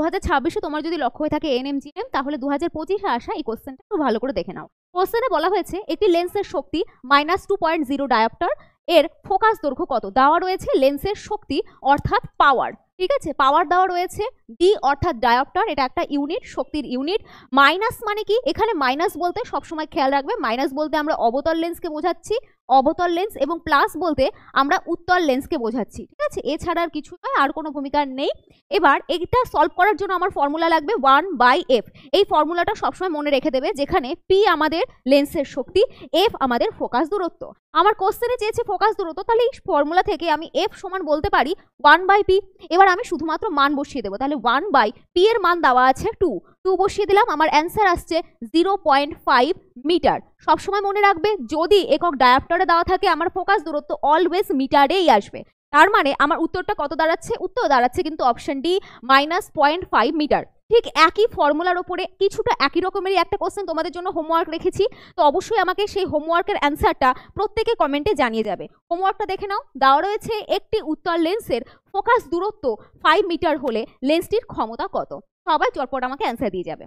2026-এ তোমার যদি লক্ষ্য হয়ে থাকে এনএমজিএম, তাহলে 2025-এ আসা এই কোশ্চেনটা একটু ভালো করে দেখে নাও। কোশ্চেনে বলা হয়েছে একটি লেন্সের শক্তি -2.0 ডায়োপ্টার, এর ফোকাস দৈর্ঘ্য কত দেওয়া রয়েছে। লেন্সের শক্তি অর্থাৎ পাওয়ার, ঠিক আছে, পাওয়ার দেওয়া রয়েছে। ডি অর্থাৎ ডায়োপ্টার, এটা একটা ইউনিট, শক্তির ইউনিট। মাইনাস মানে কি, এখানে মাইনাস বলতে সবসময় খেয়াল রাখবে, মাইনাস বলতে আমরা অবতল লেন্সকে বোঝাচ্ছি, অবতল লেন্স, এবং প্লাস বলতে আমরা উত্তল লেন্সকে বোঝাচ্ছি, ঠিক আছে। এছাড়া আর কিছু নয়, আর কোনো ভূমিকা নেই। এবার এটা সলভ করার জন্য আমার ফর্মুলা লাগবে 1/f। এই ফর্মুলাটা সবসময় মনে রেখে দেবে, যেখানে পি আমাদের লেন্সের শক্তি, এফ আমাদের ফোকাস দূরত্ব। আমার কোশ্চেনে চেয়েছে ফোকাস দূরত্ব, তাহলে এই ফর্মুলা থেকে আমি এফ সমান বলতে পারি 1/p। এবার আমি শুধুমাত্র মান বসিয়ে দেবো, তাহলে 1/p এর মান দেওয়া আছে 2 বসিয়ে দিলাম, আমার অ্যান্সার আসছে 0.5 মিটার। সবসময় মনে রাখবে, যদি একক ডায়োপ্টারে দেওয়া থাকে আমার ফোকাস দূরত্ব অলওয়েজ মিটারেই আসবে। তার মানে আমার উত্তরটা কত দাঁড়াচ্ছে, উত্তর দাঁড়াচ্ছে কিন্তু অপশন ডি -0.5 মিটার। ঠিক একই ফর্মুলার ওপরে কিছুটা একই রকমেরই একটা কোশ্চেন তোমাদের জন্য হোমওয়ার্ক রেখেছি, তো অবশ্যই আমাকে সেই হোমওয়ার্কের অ্যান্সারটা প্রত্যেকে কমেন্টে জানিয়ে যাবে। হোমওয়ার্কটা দেখে নাও, দেওয়া রয়েছে একটি উত্তল লেন্সের ফোকাস দূরত্ব 5 মিটার হলে লেন্সটির ক্ষমতা কত। সবাই চটপট আমাকে অ্যান্সার দিয়ে যাবে।